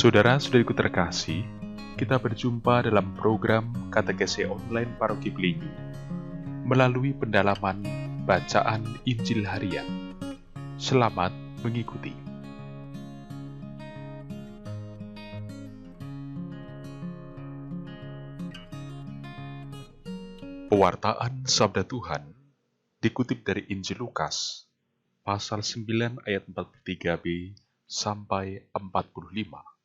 Saudara-saudariku terkasih, kita berjumpa dalam program Katekese Online Paroki Belinyu melalui pendalaman bacaan Injil Harian. Selamat mengikuti. Pewartaan Sabda Tuhan dikutip dari Injil Lukas, pasal 9 ayat 43b sampai 45.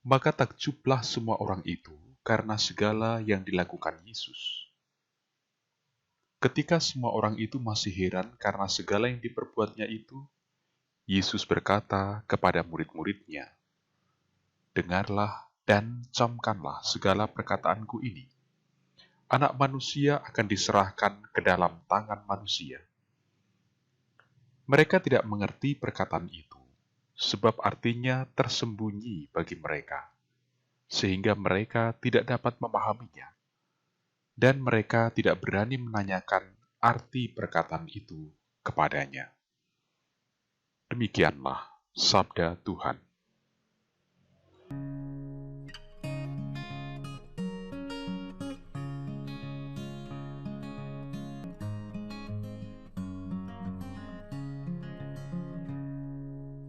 Maka takjublah semua orang itu karena segala yang dilakukan Yesus. Ketika semua orang itu masih heran karena segala yang diperbuatnya itu, Yesus berkata kepada murid-muridnya, "Dengarlah dan camkanlah segala perkataanku ini. Anak manusia akan diserahkan ke dalam tangan manusia." Mereka tidak mengerti perkataan itu, sebab artinya tersembunyi bagi mereka, sehingga mereka tidak dapat memahaminya, dan mereka tidak berani menanyakan arti perkataan itu kepadanya. Demikianlah sabda Tuhan.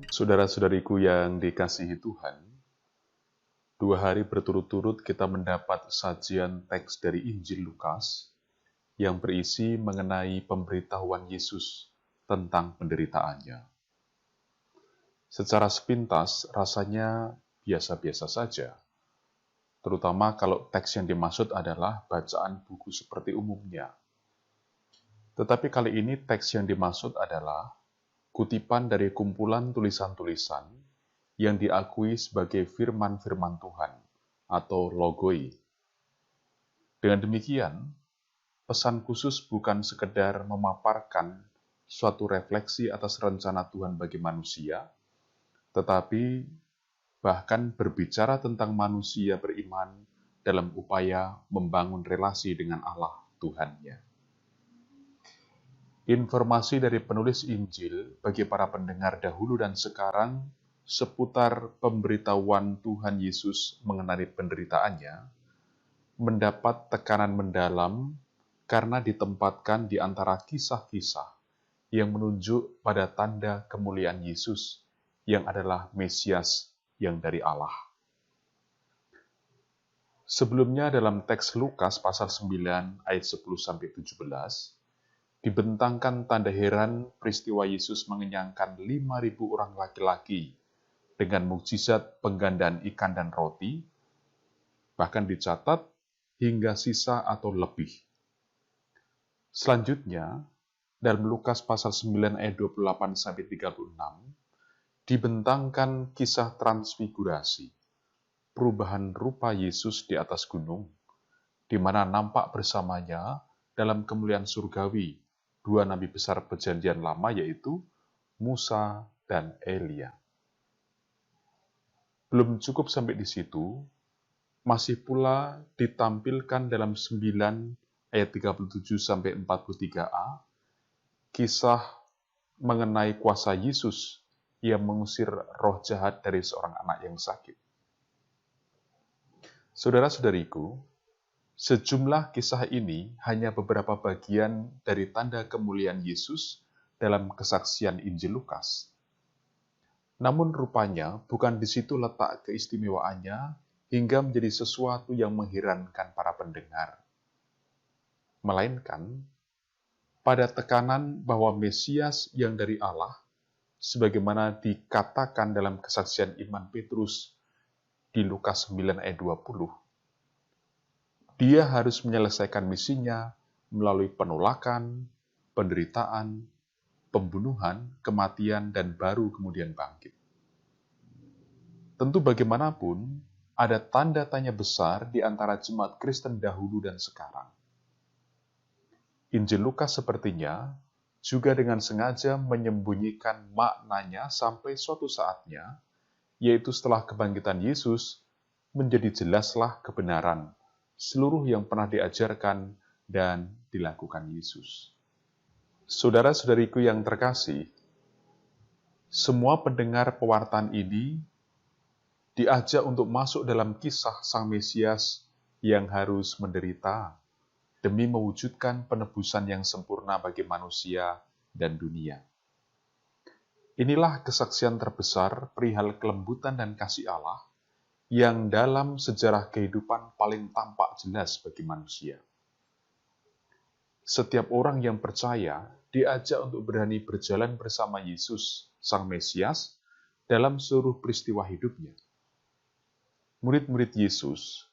Saudara-saudariku yang dikasihi Tuhan, 2 hari berturut-turut kita mendapat sajian teks dari Injil Lukas yang berisi mengenai pemberitahuan Yesus tentang penderitaannya. Secara sepintas rasanya biasa-biasa saja, terutama kalau teks yang dimaksud adalah bacaan buku seperti umumnya. Tetapi kali ini teks yang dimaksud adalah kutipan dari kumpulan tulisan-tulisan yang diakui sebagai firman-firman Tuhan atau logoi. Dengan demikian, pesan khusus bukan sekedar memaparkan suatu refleksi atas rencana Tuhan bagi manusia, tetapi bahkan berbicara tentang manusia beriman dalam upaya membangun relasi dengan Allah Tuhannya. Informasi dari penulis Injil bagi para pendengar dahulu dan sekarang seputar pemberitahuan Tuhan Yesus mengenai penderitaannya mendapat tekanan mendalam karena ditempatkan di antara kisah-kisah yang menunjuk pada tanda kemuliaan Yesus yang adalah Mesias yang dari Allah. Sebelumnya dalam teks Lukas pasal 9 ayat 10-17 dibentangkan tanda heran peristiwa Yesus mengenyangkan 5.000 orang laki-laki dengan mukjizat penggandaan ikan dan roti, bahkan dicatat hingga sisa atau lebih. Selanjutnya, dalam Lukas pasal 9 ayat 28-36, dibentangkan kisah transfigurasi, perubahan rupa Yesus di atas gunung, di mana nampak bersamanya dalam kemuliaan surgawi 2 nabi besar perjanjian lama, yaitu Musa dan Elia. Belum cukup sampai di situ, masih pula ditampilkan dalam 9 ayat 37-43a, kisah mengenai kuasa Yesus yang mengusir roh jahat dari seorang anak yang sakit. Saudara-saudariku, sejumlah kisah ini hanya beberapa bagian dari tanda kemuliaan Yesus dalam kesaksian Injil Lukas. Namun rupanya bukan di situ letak keistimewaannya hingga menjadi sesuatu yang mengherankan para pendengar. Melainkan pada tekanan bahwa Mesias yang dari Allah, sebagaimana dikatakan dalam kesaksian iman Petrus di Lukas 9 ayat 20, dia harus menyelesaikan misinya melalui penolakan, penderitaan, pembunuhan, kematian, dan baru kemudian bangkit. Tentu bagaimanapun, ada tanda tanya besar di antara jemaat Kristen dahulu dan sekarang. Injil Lukas sepertinya juga dengan sengaja menyembunyikan maknanya sampai suatu saatnya, yaitu setelah kebangkitan Yesus, menjadi jelaslah kebenaran seluruh yang pernah diajarkan dan dilakukan Yesus. Saudara-saudariku yang terkasih, Semua pendengar pewartaan ini diajak untuk masuk dalam kisah Sang Mesias yang harus menderita demi mewujudkan penebusan yang sempurna bagi manusia dan dunia. Inilah kesaksian terbesar perihal kelembutan dan kasih Allah yang dalam sejarah kehidupan paling tampak jelas bagi manusia. Setiap orang yang percaya diajak untuk berani berjalan bersama Yesus, Sang Mesias, dalam seluruh peristiwa hidupnya. Murid-murid Yesus,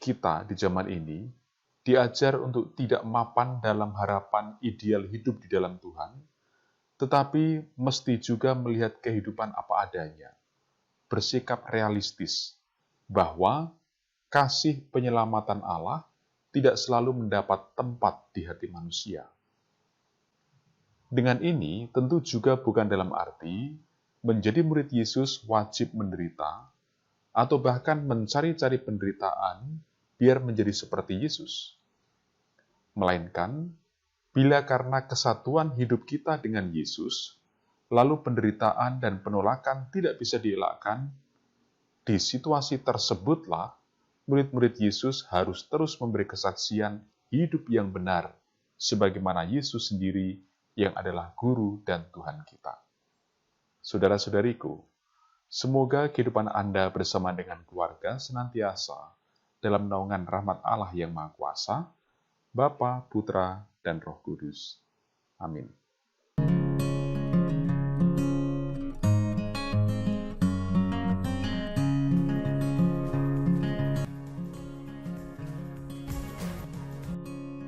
kita di zaman ini, diajar untuk tidak mapan dalam harapan ideal hidup di dalam Tuhan, tetapi mesti juga melihat kehidupan apa adanya, bersikap realistis, bahwa kasih penyelamatan Allah tidak selalu mendapat tempat di hati manusia. Dengan ini tentu juga bukan dalam arti menjadi murid Yesus wajib menderita, atau bahkan mencari-cari penderitaan biar menjadi seperti Yesus. Melainkan, bila karena kesatuan hidup kita dengan Yesus, lalu penderitaan dan penolakan tidak bisa dielakkan, di situasi tersebutlah murid-murid Yesus harus terus memberi kesaksian hidup yang benar, sebagaimana Yesus sendiri yang adalah Guru dan Tuhan kita. Saudara-saudariku, semoga kehidupan Anda bersama dengan keluarga senantiasa dalam naungan rahmat Allah yang Maha Kuasa, Bapa, Putra, dan Roh Kudus. Amin.